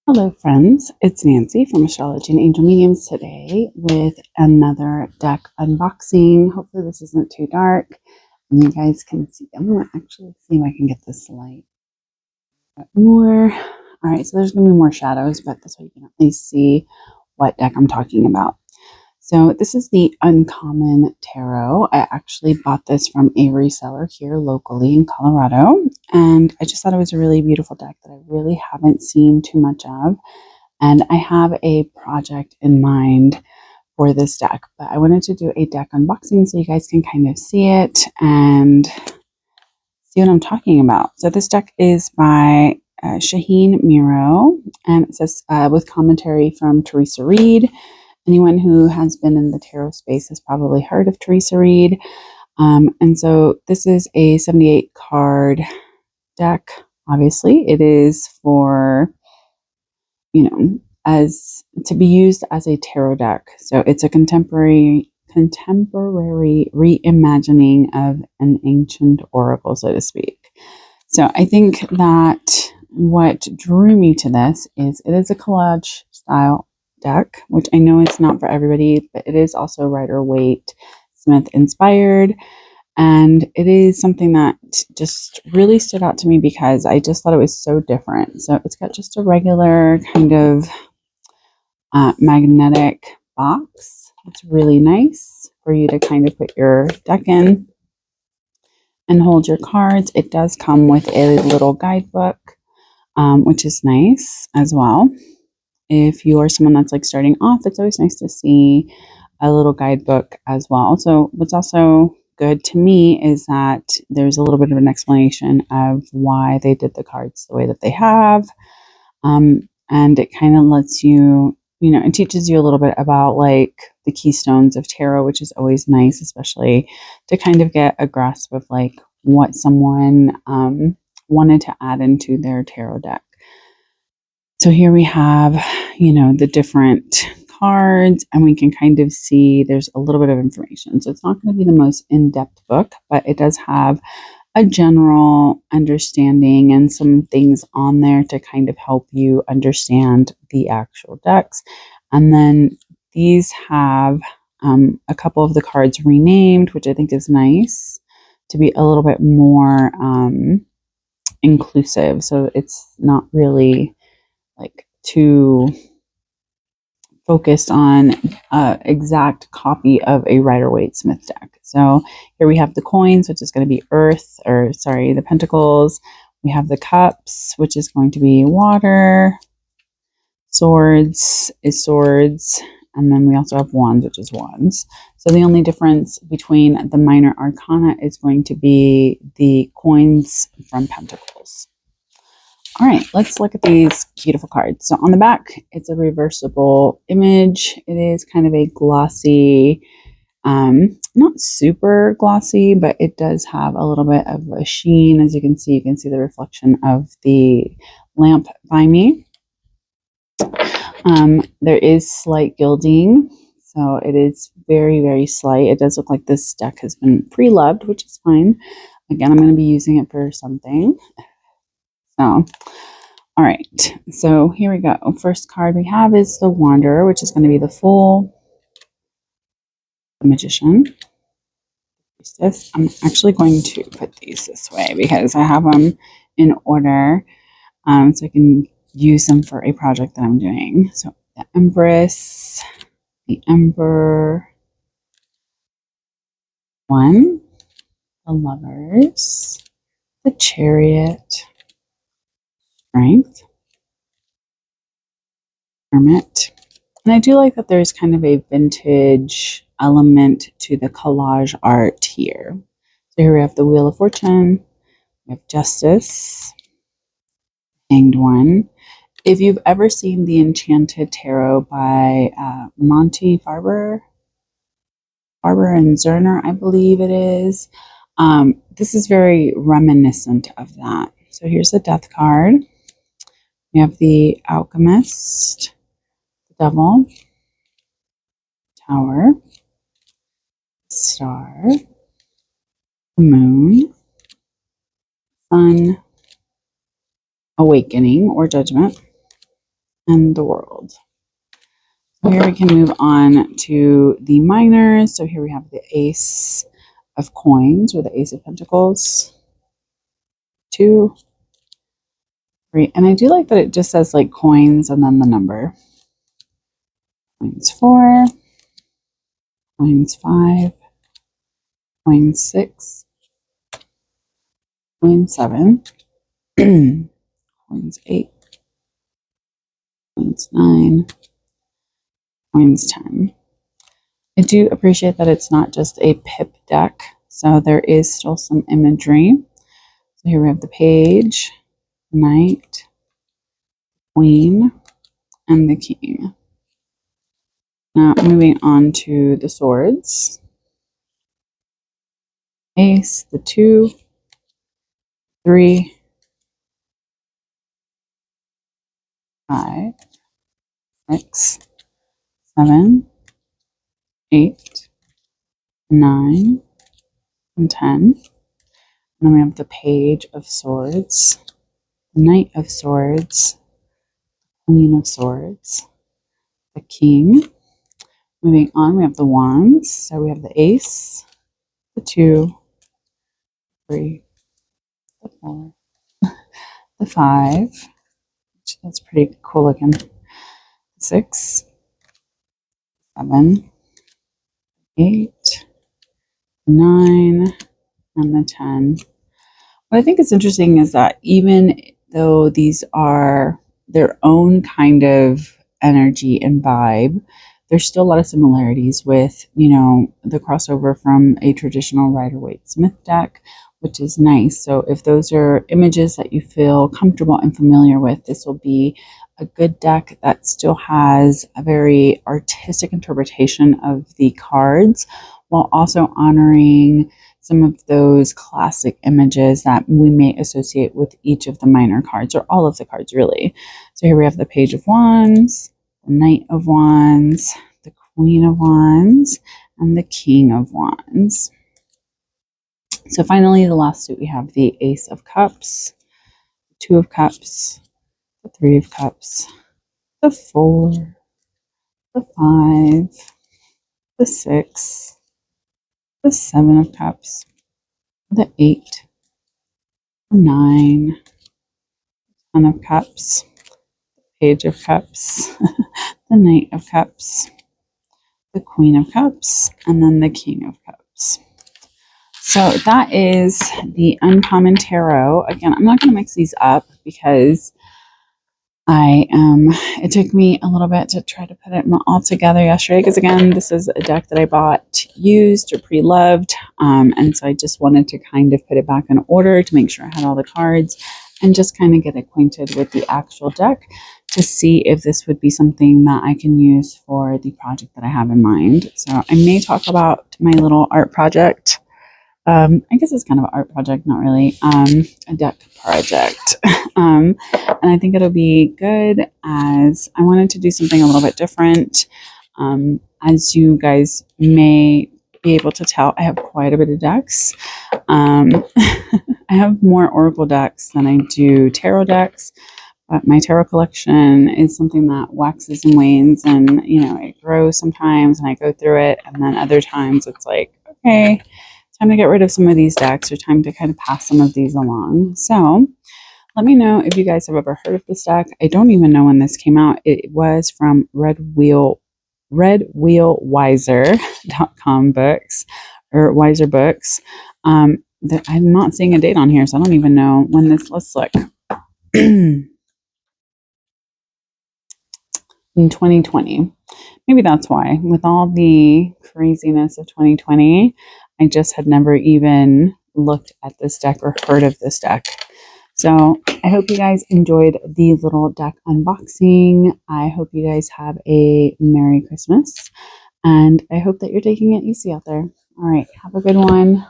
Hello friends, it's Nancy from Astrology and Angel Mediums today with another deck unboxing. Hopefully this isn't too dark and you guys can see. I'm going to actually see if I can get this light more. Alright, so there's going to be more shadows, but this way you can at least see what deck I'm talking about. So this is the Uncommon Tarot. I actually bought this from a reseller here locally in Colorado, and I just thought it was a really beautiful deck that I really haven't seen too much of. And I have a project in mind for this deck, but I wanted to do a deck unboxing so you guys can kind of see it and see what I'm talking about. So this deck is by Shaheen Miro, and it says with commentary from Theresa Reed. Anyone who has been in the tarot space has probably heard of Theresa Reed. And so this is a 78 card deck. Obviously, it is for, as to be used as a tarot deck. So it's a contemporary reimagining of an ancient oracle, so to speak. So I think that what drew me to this is it is a collage style deck, which I know it's not for everybody, but it is also Rider-Waite Smith inspired. And it is something that just really stood out to me because I just thought it was so different. So it's got just a regular kind of magnetic box. It's really nice for you to kind of put your deck in and hold your cards. It does come with a little guidebook, which is nice as well. If you are someone that's like starting off, it's always nice to see a little guidebook as well. So what's also good to me is that there's a little bit of an explanation of why they did the cards the way that they have. And it kind of lets you, it teaches you a little bit about like the keystones of tarot, which is always nice, especially to kind of get a grasp of like what someone wanted to add into their tarot deck. So here we have, the different cards, and we can kind of see there's a little bit of information. So it's not going to be the most in-depth book, but it does have a general understanding and some things on there to kind of help you understand the actual decks. And then these have a couple of the cards renamed, which I think is nice to be a little bit more inclusive. So it's not really like too focused on exact copy of a Rider-Waite Smith deck. So here we have the coins, which is going to be earth, the pentacles. We have the cups, which is going to be water. Swords is swords. And then we also have wands, which is wands. So the only difference between the minor arcana is going to be the coins from pentacles. All right, let's look at these beautiful cards. So on the back, it's a reversible image. It is kind of a glossy, not super glossy, but it does have a little bit of a sheen. As you can see the reflection of the lamp by me. There is slight gilding, so it is very, very slight. It does look like this deck has been pre-loved, which is fine. Again, I'm going to be using it for something. So, all right, so here we go. First card we have is the Wanderer, which is going to be the Fool, the Magician. I'm actually going to put these this way because I have them in order, so I can use them for a project that I'm doing. So the Empress, the Emperor, one, the Lovers, the Chariot, Strength, Hermit. And I do like that there's kind of a vintage element to the collage art here. So here we have the Wheel of Fortune, we have Justice, Hanged One. If you've ever seen the Enchanted Tarot by Monty Farber and Zerner, I believe it is, this is very reminiscent of that. So here's the Death card. We have the Alchemist, the Devil, Tower, Star, the Moon, Sun, Awakening or Judgment, and the World. So here we can move on to the minors. So here we have the Ace of Coins, or the Ace of Pentacles. 2, 3. And I do like that it just says like coins and then the number. Coins 4, coins 5, coins 6, coins 7, coins 8, coins 9, coins 10. I do appreciate that it's not just a pip deck, so there is still some imagery. So here we have the Page, Knight, Queen, and the King. Now moving on to the swords. Ace, the 2, 3, 5, 6, 7, 8, 9, and 10. And then we have the Page of Swords, the Knight of Swords, Queen of Swords, the King. Moving on, we have the Wands. So we have the Ace, the 2, 3, the 4, the 5, which that's pretty cool looking, 6, 7, 8, 9, and the 10. What I think is interesting is that even though these are their own kind of energy and vibe, there's still a lot of similarities with, the crossover from a traditional Rider-Waite-Smith deck, which is nice. So if those are images that you feel comfortable and familiar with, this will be a good deck that still has a very artistic interpretation of the cards, while also honoring some of those classic images that we may associate with each of the minor cards, or all of the cards really. So here we have the Page of Wands, the Knight of Wands, the Queen of Wands, and the King of Wands. So finally, the last suit, we have the Ace of Cups, the 2 of Cups, the 3 of Cups, the 4, the 5, the 6, the 7 of Cups, the 8, the 9, 10 of Cups, Page of Cups, the Knight of Cups, the Queen of Cups, and then the King of Cups. So that is the Uncommon Tarot. Again, I'm not going to mix these up because it took me a little bit to try to put it all together yesterday, because again, this is a deck that I bought used or pre-loved, and so I just wanted to kind of put it back in order to make sure I had all the cards and just kind of get acquainted with the actual deck to see if this would be something that I can use for the project that I have in mind. So I may talk about my little art project. I guess it's kind of an art project, not really, a deck project. And I think it'll be good, as I wanted to do something a little bit different. As you guys may be able to tell, I have quite a bit of decks. I have more Oracle decks than I do tarot decks. But my tarot collection is something that waxes and wanes, and it grows sometimes and I go through it, and then other times it's like, okay, time to get rid of some of these decks, or time to kind of pass some of these along. So let me know if you guys have ever heard of this deck. I don't even know when this came out. It was from Red Wheel Weiser.com books, or Weiser Books. I'm not seeing a date on here, so I don't even know when this, let's look. In 2020. Maybe that's why. With all the craziness of 2020, I just had never even looked at this deck or heard of this deck. So I hope you guys enjoyed the little deck unboxing. I hope you guys have a Merry Christmas, and I hope that you're taking it easy out there. All right, have a good one.